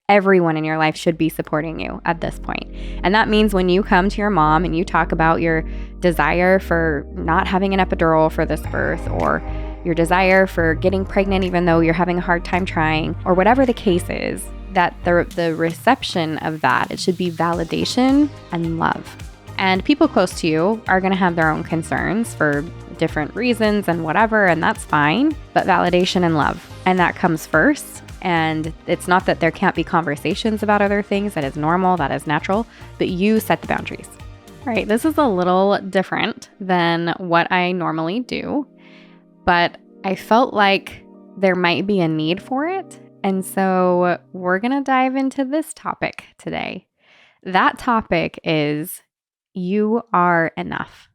everyone in your life should be supporting you at this point. And that means when you come to your mom and you talk about your desire for not having an epidural for this birth, or your desire for getting pregnant even though you're having a hard time trying, or whatever the case is, that the reception of that, it should be validation and love. And people close to you are going to have their own concerns for different reasons and whatever, and that's fine, but validation and love. And that comes first. And it's not that there can't be conversations about other things. That is normal, that is natural, but you set the boundaries. All right, this is a little different than what I normally do, but I felt like there might be a need for it. And so we're going to dive into this topic today. That topic is you are enough.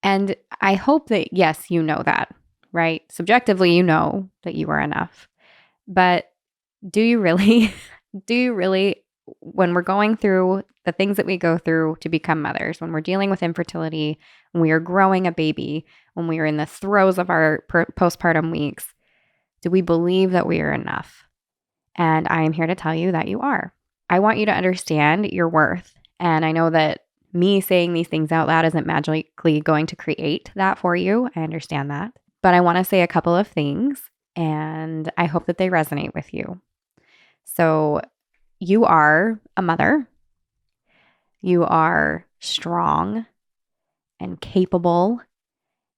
And I hope that, yes, you know that, right? Subjectively, you know that you are enough. But do you really? Do you really, when we're going through the things that we go through to become mothers, when we're dealing with infertility, when we are growing a baby, when we are in the throes of our postpartum weeks, do we believe that we are enough? And I am here to tell you that you are. I want you to understand your worth. And I know that me saying these things out loud isn't magically going to create that for you. I understand that. But I want to say a couple of things, and I hope that they resonate with you. So you are a mother. You are strong and capable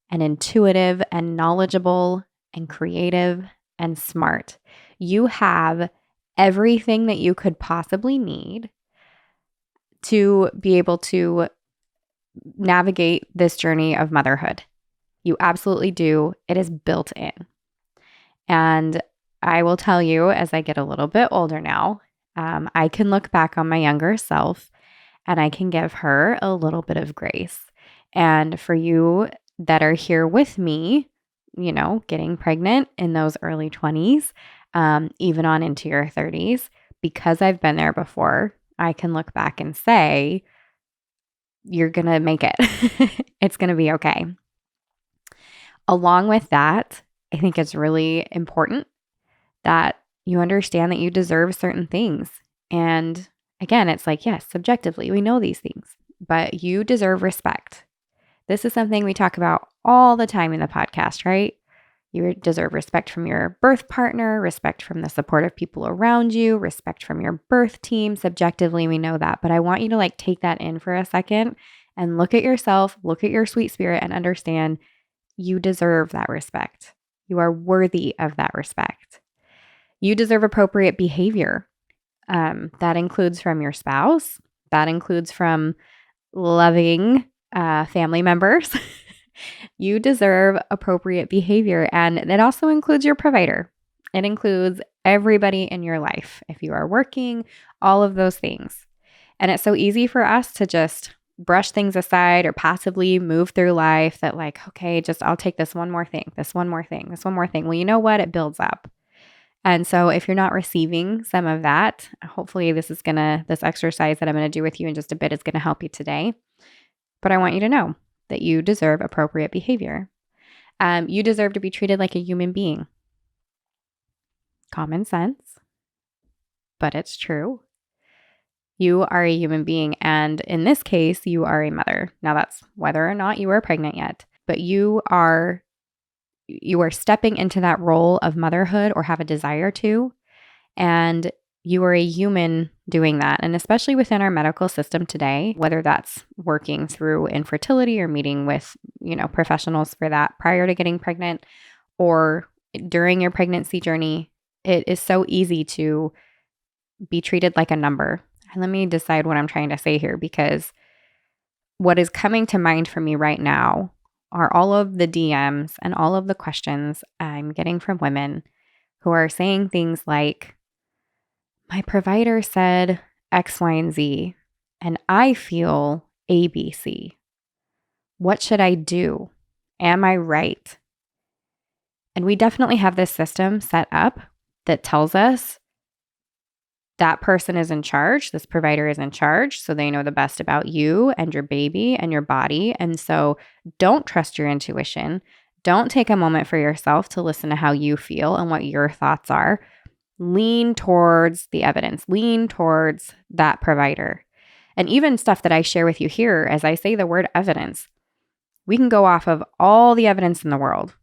and intuitive and knowledgeable and creative and smart. You have everything that you could possibly need to be able to navigate this journey of motherhood. You absolutely do. It is built in. And I will tell you, as I get a little bit older now, I can look back on my younger self and I can give her a little bit of grace. And for you that are here with me, you know, getting pregnant in those early 20s, even on into your 30s, because I've been there before, I can look back and say, you're going to make it. It's going to be okay. Along with that, I think it's really important that you understand that you deserve certain things. And again, it's like, yes, subjectively, we know these things, but you deserve respect. This is something we talk about all the time in the podcast, right? You deserve respect from your birth partner, respect from the supportive people around you, respect from your birth team. Subjectively, we know that, but I want you to take that in for a second and look at yourself, look at your sweet spirit, and understand you deserve that respect. You are worthy of that respect. You deserve appropriate behavior. That includes from your spouse. That includes from loving family members. You deserve appropriate behavior. And it also includes your provider. It includes everybody in your life. If you are working, all of those things. And it's so easy for us to just brush things aside or passively move through life that okay, I'll take this one more thing, this one more thing, this one more thing. Well, you know what? It builds up. And so if you're not receiving some of that, hopefully this exercise that I'm going to do with you in just a bit is going to help you today. But I want you to know that you deserve appropriate behavior. You deserve to be treated like a human being. Common sense, but it's true. You are a human being, and in this case, you are a mother. Now that's whether or not you are pregnant yet, but you are stepping into that role of motherhood or have a desire to, and you are a human doing that. And especially within our medical system today, whether that's working through infertility or meeting with, professionals for that prior to getting pregnant or during your pregnancy journey, it is so easy to be treated like a number. And let me decide what I'm trying to say here, because what is coming to mind for me right now are all of the DMs and all of the questions I'm getting from women who are saying things like, my provider said X, Y, and Z, and I feel A, B, C. What should I do? Am I right? And we definitely have this system set up that tells us that person is in charge. This provider is in charge. So they know the best about you and your baby and your body. And so don't trust your intuition. Don't take a moment for yourself to listen to how you feel and what your thoughts are. Lean towards the evidence, lean towards that provider. And even stuff that I share with you here, as I say the word evidence, we can go off of all the evidence in the world.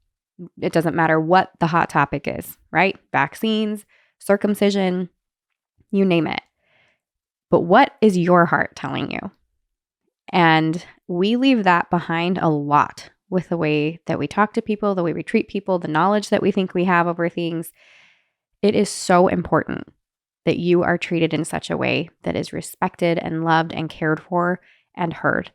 It doesn't matter what the hot topic is, right? Vaccines, circumcision, you name it. But what is your heart telling you? And we leave that behind a lot with the way that we talk to people, the way we treat people, the knowledge that we think we have over things. It is so important that you are treated in such a way that is respected and loved and cared for and heard.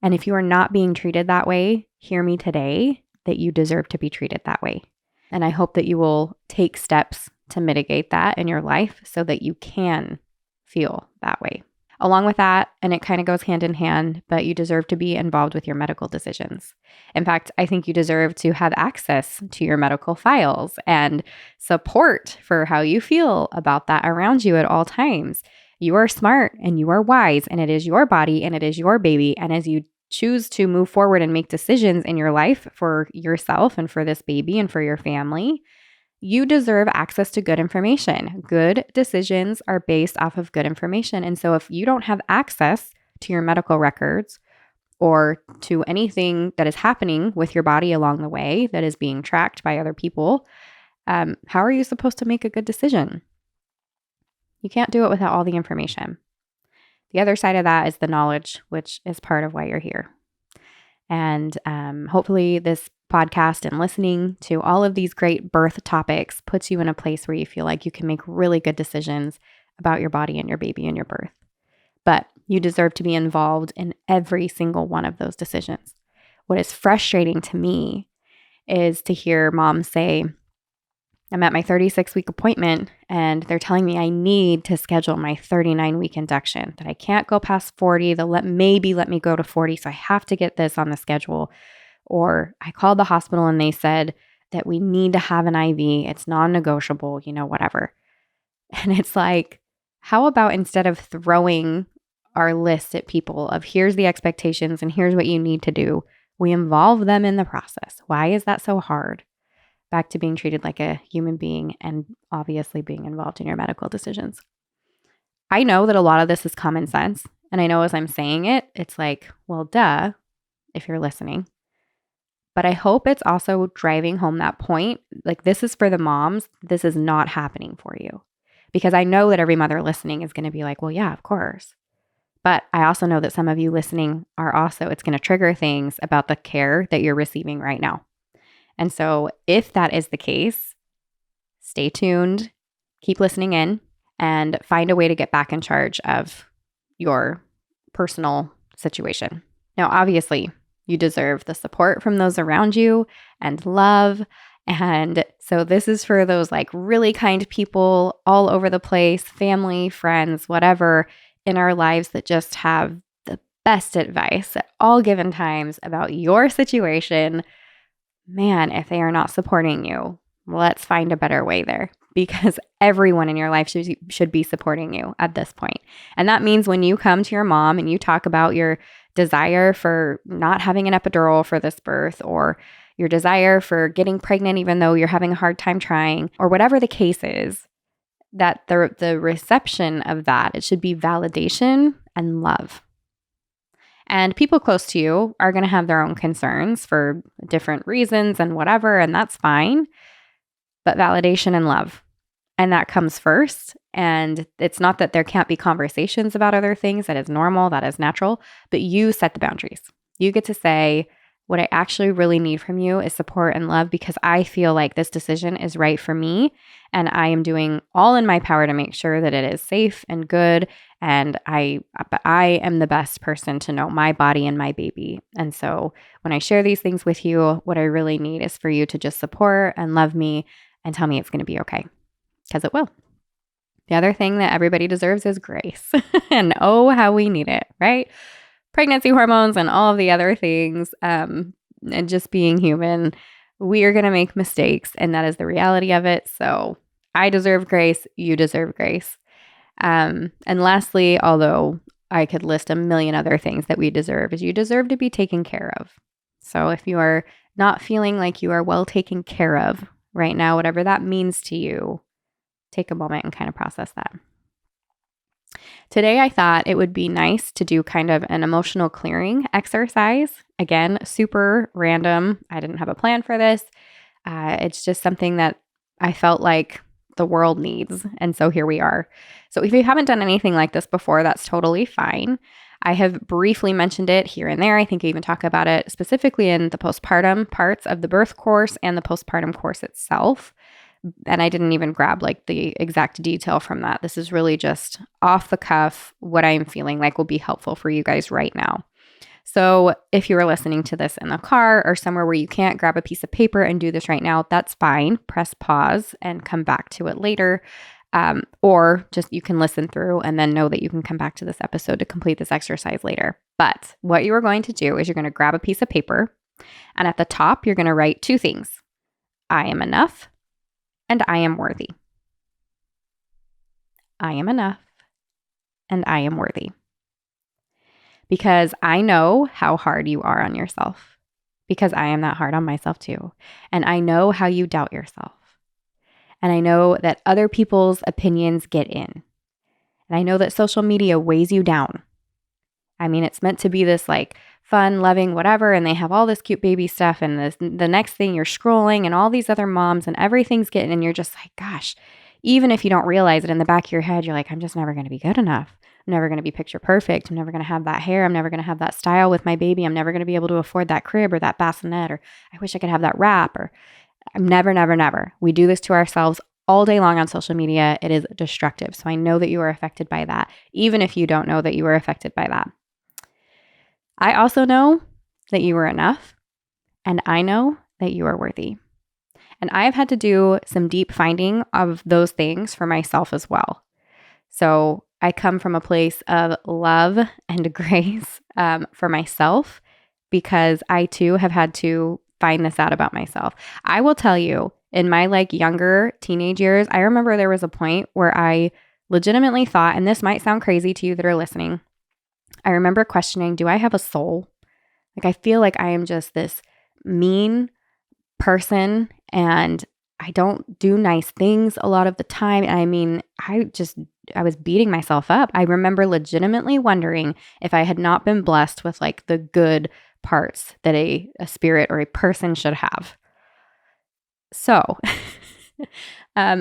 And if you are not being treated that way, hear me today that you deserve to be treated that way. And I hope that you will take steps to mitigate that in your life so that you can feel that way. Along with that, and it kind of goes hand in hand, but you deserve to be involved with your medical decisions. In fact, I think you deserve to have access to your medical files and support for how you feel about that around you at all times. You are smart and you are wise, and it is your body and it is your baby. And as you choose to move forward and make decisions in your life for yourself and for this baby and for your family, you deserve access to good information. Good decisions are based off of good information. And so if you don't have access to your medical records or to anything that is happening with your body along the way that is being tracked by other people, how are you supposed to make a good decision? You can't do it without all the information. The other side of that is the knowledge, which is part of why you're here. And hopefully this podcast and listening to all of these great birth topics puts you in a place where you feel like you can make really good decisions about your body and your baby and your birth. But you deserve to be involved in every single one of those decisions. What is frustrating to me is to hear moms say, I'm at my 36-week appointment and they're telling me I need to schedule my 39-week induction, that I can't go past 40. They'll maybe let me go to 40, so I have to get this on the schedule. Or I called the hospital and they said that we need to have an IV. It's non-negotiable, whatever. And it's like, how about instead of throwing our list at people of here's the expectations and here's what you need to do, we involve them in the process. Why is that so hard? Back to being treated like a human being and obviously being involved in your medical decisions. I know that a lot of this is common sense. And I know as I'm saying it, it's like, well, duh, if you're listening. But I hope it's also driving home that point. Like, this is for the moms. This is not happening for you. Because I know that every mother listening is going to be like, well, yeah, of course. But I also know that some of you listening are also, it's going to trigger things about the care that you're receiving right now. And so if that is the case, stay tuned, keep listening in, and find a way to get back in charge of your personal situation. Now, obviously, you deserve the support from those around you and love. And so this is for those like really kind people all over the place, family, friends, whatever in our lives that just have the best advice at all given times about your situation. Man, if they are not supporting you, let's find a better way there, because everyone in your life should be supporting you at this point. And that means when you come to your mom and you talk about your desire for not having an epidural for this birth, or your desire for getting pregnant even though you're having a hard time trying, or whatever the case is, that the reception of that, it should be validation and love. And people close to you are going to have their own concerns for different reasons and whatever, and that's fine. But validation and love. And that comes first. And it's not that there can't be conversations about other things. That is normal. That is natural. But you set the boundaries. You get to say, what I actually really need from you is support and love, because I feel like this decision is right for me. And I am doing all in my power to make sure that it is safe and good. And I am the best person to know my body and my baby. And so when I share these things with you, what I really need is for you to just support and love me and tell me it's going to be okay, because it will. The other thing that everybody deserves is grace. And oh, how we need it, right? Pregnancy hormones and all of the other things, and just being human, we are going to make mistakes, and that is the reality of it. So I deserve grace. You deserve grace. And lastly, although I could list a million other things that we deserve, is you deserve to be taken care of. So if you are not feeling like you are well taken care of right now, whatever that means to you, take a moment and kind of process that. Today, I thought it would be nice to do kind of an emotional clearing exercise. Again, super random. I didn't have a plan for this. It's just something that I felt like the world needs. And so here we are. So if you haven't done anything like this before, that's totally fine. I have briefly mentioned it here and there. I think I even talk about it specifically in the postpartum parts of the birth course and the postpartum course itself. And I didn't even grab like the exact detail from that. This is really just off the cuff. What I'm feeling like will be helpful for you guys right now. So if you are listening to this in the car or somewhere where you can't grab a piece of paper and do this right now, that's fine. Press pause and come back to it later. Or just you can listen through and then know that you can come back to this episode to complete this exercise later. But what you are going to do is you're going to grab a piece of paper, and at the top, you're going to write two things. I am enough and I am worthy. I am enough and I am worthy. Because I know how hard you are on yourself. Because I am that hard on myself too. And I know how you doubt yourself. And I know that other people's opinions get in. And I know that social media weighs you down. I mean, it's meant to be this like fun, loving, whatever, and they have all this cute baby stuff, and the next thing you're scrolling and all these other moms and everything's getting, and you're just like, gosh, even if you don't realize it in the back of your head, you're like, I'm just never going to be good enough. I'm never going to be picture perfect. I'm never going to have that hair. I'm never going to have that style with my baby. I'm never going to be able to afford that crib or that bassinet, or I wish I could have that wrap, or I'm never, never, never. We do this to ourselves all day long on social media. It is destructive. So I know that you are affected by that, even if you don't know that you are affected by that. I also know that you are enough, and I know that you are worthy. And I've had to do some deep finding of those things for myself as well. So I come from a place of love and grace for myself, because I too have had to find this out about myself. I will tell you, in my like younger teenage years, I remember there was a point where I legitimately thought, and this might sound crazy to you that are listening, I remember questioning, do I have a soul? Like, I feel like I am just this mean person and I don't do nice things a lot of the time. And I mean, I was beating myself up. I remember legitimately wondering if I had not been blessed with like the good parts that a spirit or a person should have. So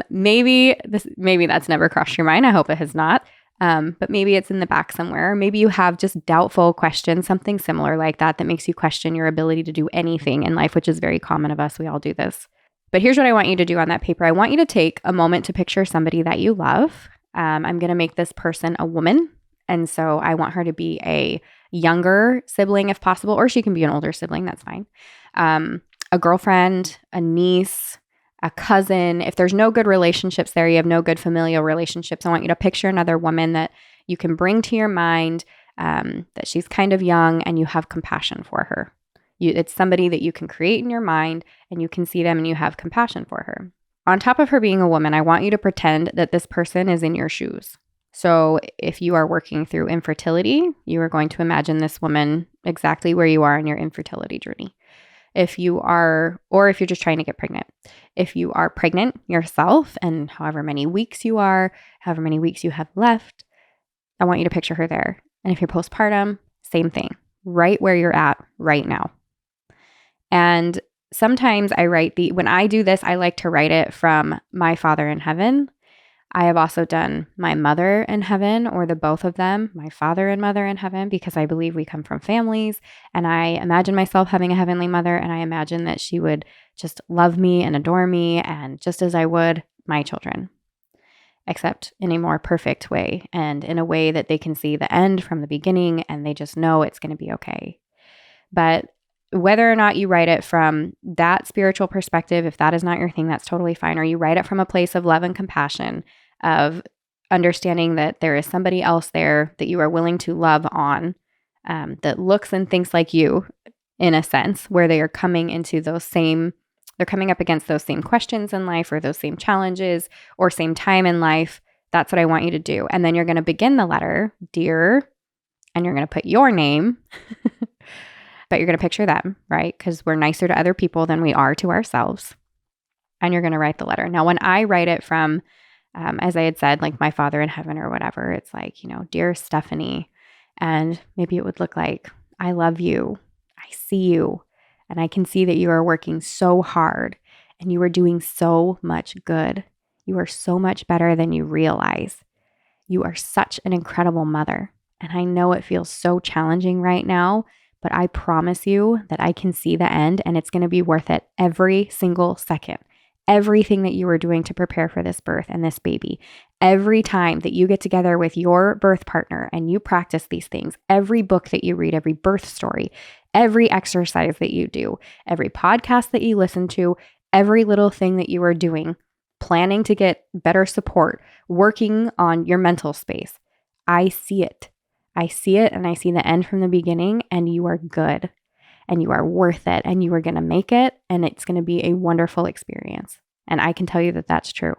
maybe that's never crossed your mind. I hope it has not. But maybe it's in the back somewhere. Maybe you have just doubtful questions, something similar like that makes you question your ability to do anything in life, which is very common of us. We all do this. But here's what I want you to do on that paper. I want you to take a moment to picture somebody that you love. I'm going to make this person a woman. And so I want her to be a younger sibling if possible, or she can be an older sibling. That's fine. A girlfriend, a niece, a cousin. If there's no good relationships there, you have no good familial relationships, I want you to picture another woman that you can bring to your mind, that she's kind of young and you have compassion for her. It's somebody that you can create in your mind and you can see them and you have compassion for her. On top of her being a woman, I want you to pretend that this person is in your shoes. So if you are working through infertility, you are going to imagine this woman exactly where you are in your infertility journey. If you're just trying to get pregnant. If you are pregnant yourself and however many weeks you are, however many weeks you have left, I want you to picture her there. And if you're postpartum, same thing, right where you're at right now. And sometimes when I do this, I like to write it from my Father in heaven. I have also done my mother in heaven, or the both of them, my father and mother in heaven, because I believe we come from families. And I imagine myself having a heavenly mother, and I imagine that she would just love me and adore me, and just as I would my children, except in a more perfect way and in a way that they can see the end from the beginning and they just know it's going to be okay. But whether or not you write it from that spiritual perspective, if that is not your thing, that's totally fine. Or you write it from a place of love and compassion, of understanding that there is somebody else there that you are willing to love on, that looks and thinks like you, in a sense, where they are coming into they're coming up against those same questions in life, or those same challenges, or same time in life. That's what I want you to do. And then you're going to begin the letter, dear, and you're going to put your name. But you're going to picture them, right? Because we're nicer to other people than we are to ourselves. And you're going to write the letter. Now, when I write it from as I had said, like my Father in heaven or whatever, it's like, dear Stephanie, and maybe it would look like, I love you. I see you. And I can see that you are working so hard and you are doing so much good. You are so much better than you realize. You are such an incredible mother. And I know it feels so challenging right now, but I promise you that I can see the end and it's going to be worth it every single second. Everything that you are doing to prepare for this birth and this baby, every time that you get together with your birth partner and you practice these things, every book that you read, every birth story, every exercise that you do, every podcast that you listen to, every little thing that you are doing, planning to get better support, working on your mental space. I see it. I see it and I see the end from the beginning, and you are good and you are worth it and you are going to make it, and it's going to be a wonderful experience. And I can tell you that that's true.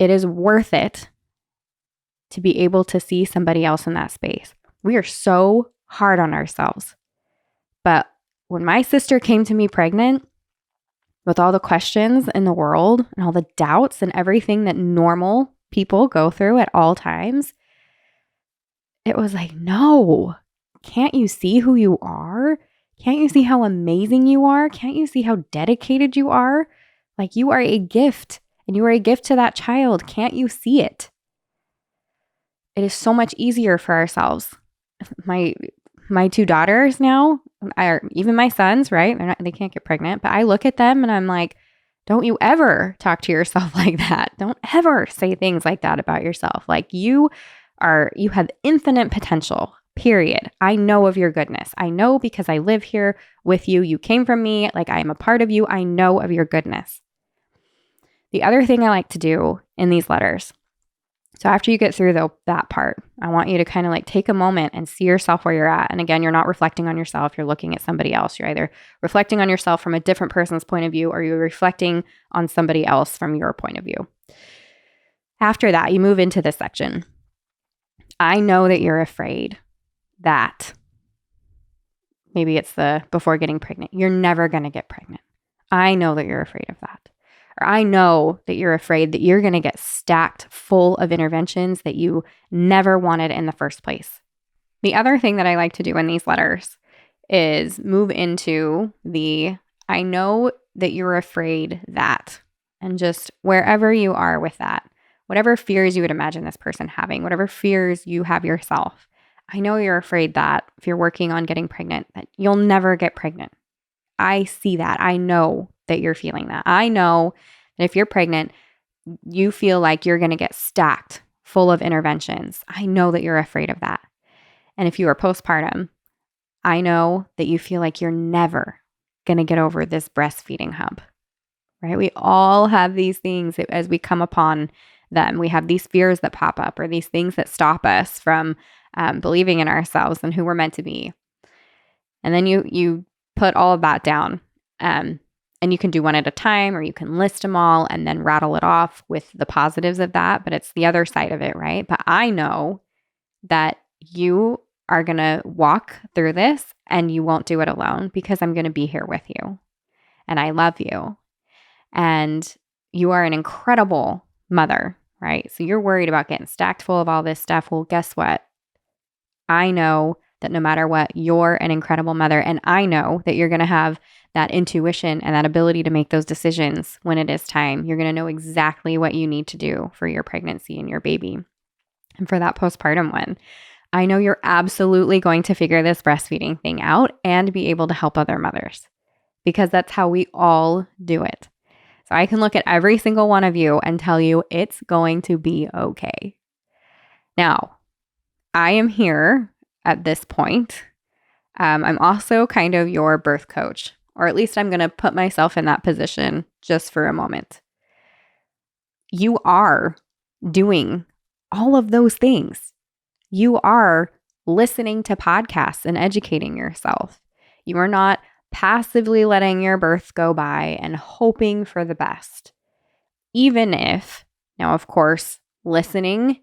It is worth it to be able to see somebody else in that space. We are so hard on ourselves. But when my sister came to me pregnant, with all the questions in the world and all the doubts and everything that normal people go through at all times, it was like, no, can't you see who you are? Can't you see how amazing you are? Can't you see how dedicated you are? Like, you are a gift and you are a gift to that child. Can't you see it? It is so much easier for ourselves. My two daughters now, even my sons, right? They can't get pregnant, but I look at them and I'm like, don't you ever talk to yourself like that. Don't ever say things like that about yourself. Like, you have infinite potential, period. I know of your goodness. I know because I live here with you. You came from me. Like, I am a part of you. I know of your goodness. The other thing I like to do in these letters, so after you get through that part, I want you to kind of like take a moment and see yourself where you're at. And again, you're not reflecting on yourself. You're looking at somebody else. You're either reflecting on yourself from a different person's point of view, or you're reflecting on somebody else from your point of view. After that, you move into this section. I know that you're afraid that maybe it's the before getting pregnant. You're never going to get pregnant. I know that you're afraid of that. Or I know that you're afraid that you're going to get stacked full of interventions that you never wanted in the first place. The other thing that I like to do in these letters is move into the I know that you're afraid that, and just wherever you are with that, whatever fears you would imagine this person having, whatever fears you have yourself. I know you're afraid that if you're working on getting pregnant, that you'll never get pregnant. I see that. I know that you're feeling that. I know that if you're pregnant, you feel like you're going to get stacked full of interventions. I know that you're afraid of that. And if you are postpartum, I know that you feel like you're never going to get over this breastfeeding hump, right? We all have these things as we come upon them. We have these fears that pop up, or these things that stop us from believing in ourselves and who we're meant to be. And then you put all of that down. And you can do one at a time, or you can list them all and then rattle it off with the positives of that. But it's the other side of it, right? But I know that you are going to walk through this and you won't do it alone, because I'm going to be here with you. And I love you. And you are an incredible mother, right? So you're worried about getting stacked full of all this stuff. Well, guess what? I know that no matter what, you're an incredible mother. And I know that you're going to have that intuition and that ability to make those decisions when it is time. You're going to know exactly what you need to do for your pregnancy and your baby. And for that postpartum one, I know you're absolutely going to figure this breastfeeding thing out and be able to help other mothers, because that's how we all do it. So I can look at every single one of you and tell you it's going to be okay. Now, I am here at this point. I'm also kind of your birth coach, or at least I'm going to put myself in that position just for a moment. You are doing all of those things. You are listening to podcasts and educating yourself. You are not passively letting your birth go by and hoping for the best. Even if, now of course, listening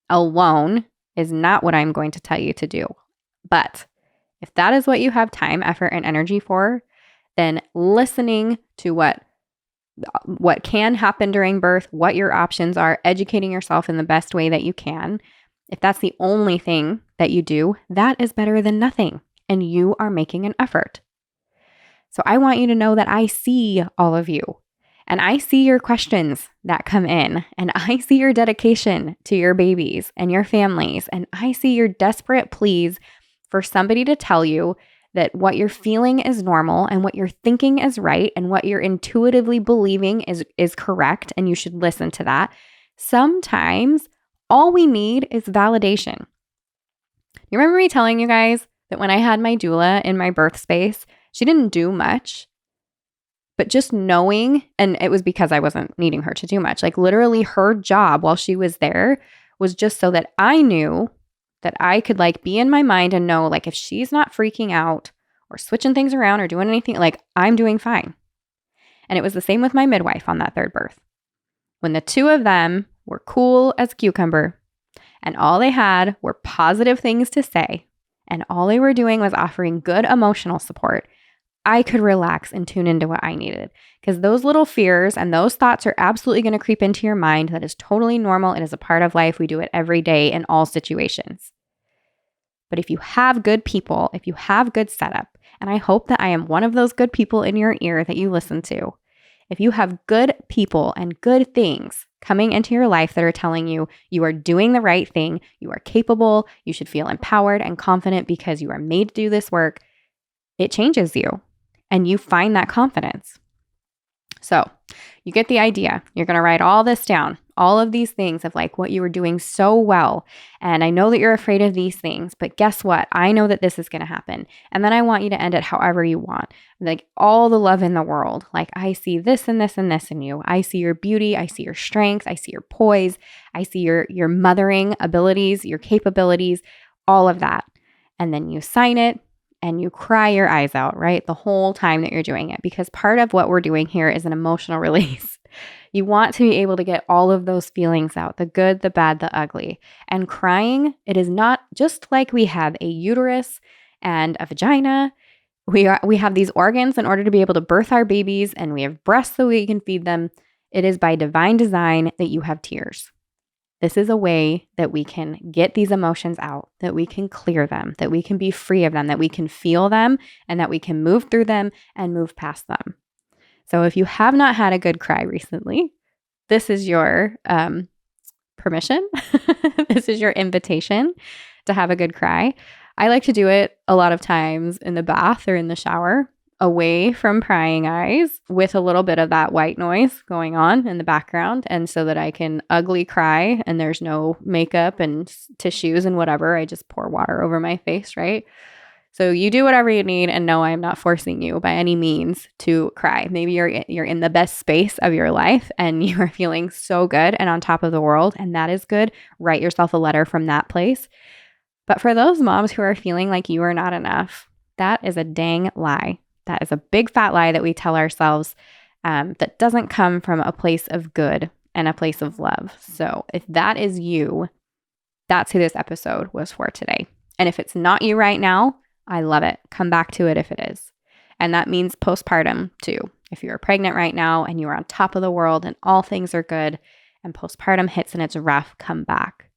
alone is not what I'm going to tell you to do. But if that is what you have time, effort, and energy for, then listening to what what can happen during birth, what your options are, educating yourself in the best way that you can. If that's the only thing that you do, that is better than nothing. And you are making an effort. So I want you to know that I see all of you. And I see your questions that come in. And I see your dedication to your babies and your families. And I see your desperate pleas for somebody to tell you that what you're feeling is normal and what you're thinking is right and what you're intuitively believing is correct, and you should listen to that. Sometimes all we need is validation. You remember me telling you guys that when I had my doula in my birth space, she didn't do much, but just knowing, and it was because I wasn't needing her to do much, like literally her job while she was there was just so that I knew that I could like be in my mind and know like if she's not freaking out or switching things around or doing anything, like I'm doing fine. And it was the same with my midwife on that third birth. When the two of them were cool as a cucumber and all they had were positive things to say and all they were doing was offering good emotional support, I could relax and tune into what I needed, because those little fears and those thoughts are absolutely going to creep into your mind. That is totally normal. It is a part of life. We do it every day in all situations. But if you have good people, if you have good setup, and I hope that I am one of those good people in your ear that you listen to, if you have good people and good things coming into your life that are telling you you are doing the right thing, you are capable, you should feel empowered and confident because you are made to do this work, it changes you. And you find that confidence. So you get the idea. You're going to write all this down, all of these things of like what you were doing so well. And I know that you're afraid of these things, but guess what? I know that this is going to happen. And then I want you to end it however you want. Like all the love in the world. Like I see this and this and this in you. I see your beauty. I see your strength. I see your poise. I see your mothering abilities, your capabilities, all of that. And then you sign it. And you cry your eyes out, right? The whole time that you're doing it, because part of what we're doing here is an emotional release. You want to be able to get all of those feelings out, the good, the bad, the ugly. And crying, it is not just like we have a uterus and a vagina. We have these organs in order to be able to birth our babies, and we have breasts so we can feed them. It is by divine design that you have tears. This is a way that we can get these emotions out, that we can clear them, that we can be free of them, that we can feel them, and that we can move through them and move past them. So if you have not had a good cry recently, this is your permission. This is your invitation to have a good cry. I like to do it a lot of times in the bath or in the shower, away from prying eyes, with a little bit of that white noise going on in the background. And so that I can ugly cry and there's no makeup and tissues and whatever. I just pour water over my face, right? So you do whatever you need, and no, I am not forcing you by any means to cry. Maybe you're in the best space of your life and you are feeling so good and on top of the world, and that is good. Write yourself a letter from that place. But for those moms who are feeling like you are not enough, that is a dang lie. That is a big fat lie that we tell ourselves that doesn't come from a place of good and a place of love. So if that is you, that's who this episode was for today. And if it's not you right now, I love it. Come back to it if it is. And that means postpartum too. If you're pregnant right now and you're on top of the world and all things are good and postpartum hits and it's rough, come back.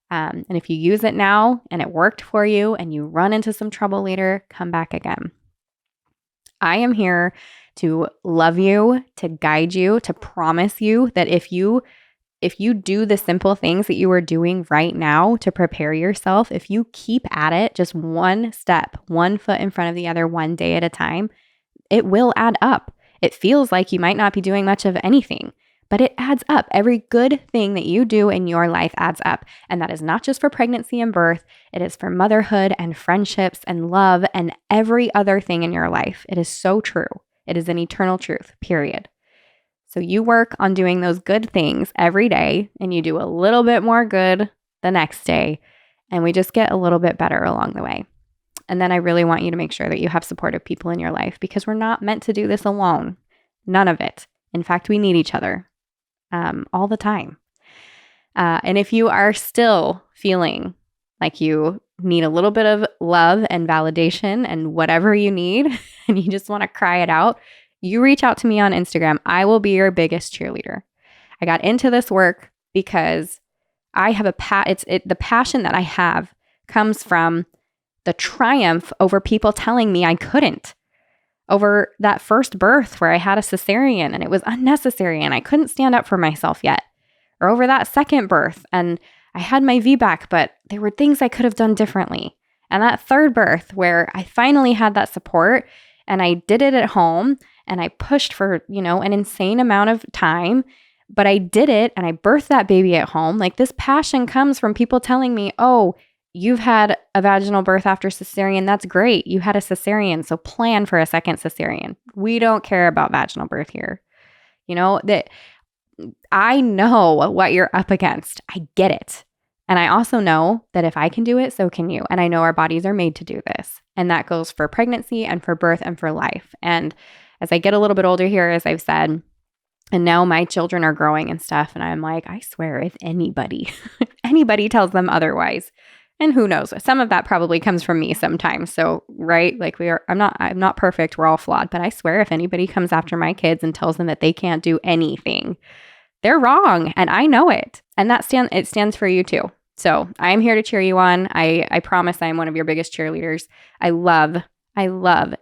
And if you use it now and it worked for you and you run into some trouble later, come back again. I am here to love you, to guide you, to promise you that if you do the simple things that you are doing right now to prepare yourself, if you keep at it, just one step, one foot in front of the other, one day at a time, it will add up. It feels like you might not be doing much of anything, but it adds up. Every good thing that you do in your life adds up. And that is not just for pregnancy and birth. It is for motherhood and friendships and love and every other thing in your life. It is so true. It is an eternal truth, period. So you work on doing those good things every day, and you do a little bit more good the next day, and we just get a little bit better along the way. And then I really want you to make sure that you have supportive people in your life, because we're not meant to do this alone. None of it. In fact, we need each other all the time. And if you are still feeling like you need a little bit of love and validation and whatever you need, and you just want to cry it out, you reach out to me on Instagram. I will be your biggest cheerleader. I got into this work because I have the passion that I have comes from the triumph over people telling me I couldn't. Over that first birth where I had a cesarean and it was unnecessary and I couldn't stand up for myself yet. Or over that second birth and I had my VBAC, but there were things I could have done differently. And that third birth where I finally had that support and I did it at home and I pushed for, an insane amount of time, but I did it and I birthed that baby at home. Like this passion comes from people telling me, oh, you've had a vaginal birth after cesarean. That's great. You had a cesarean, so plan for a second cesarean. We don't care about vaginal birth here. That I know what you're up against. I get it. And I also know that if I can do it, so can you. And I know our bodies are made to do this. And that goes for pregnancy and for birth and for life. And as I get a little bit older here, as I've said, and now my children are growing and stuff, and I'm like, I swear if anybody tells them otherwise, and who knows, some of that probably comes from me sometimes. So, right, like I'm not perfect. We're all flawed, but I swear if anybody comes after my kids and tells them that they can't do anything, they're wrong. And I know it. And it stands for you too. So I'm here to cheer you on. I promise I'm one of your biggest cheerleaders. I love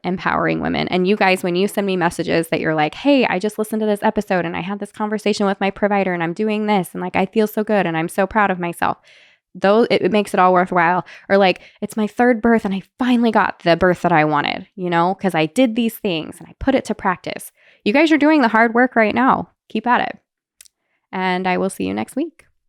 empowering women. And you guys, when you send me messages that you're like, hey, I just listened to this episode and I had this conversation with my provider and I'm doing this and like, I feel so good and I'm so proud of myself. Though it makes it all worthwhile. Or like, it's my third birth and I finally got the birth that I wanted, because I did these things and I put it to practice. You guys are doing the hard work right now. Keep at it. And I will see you next week.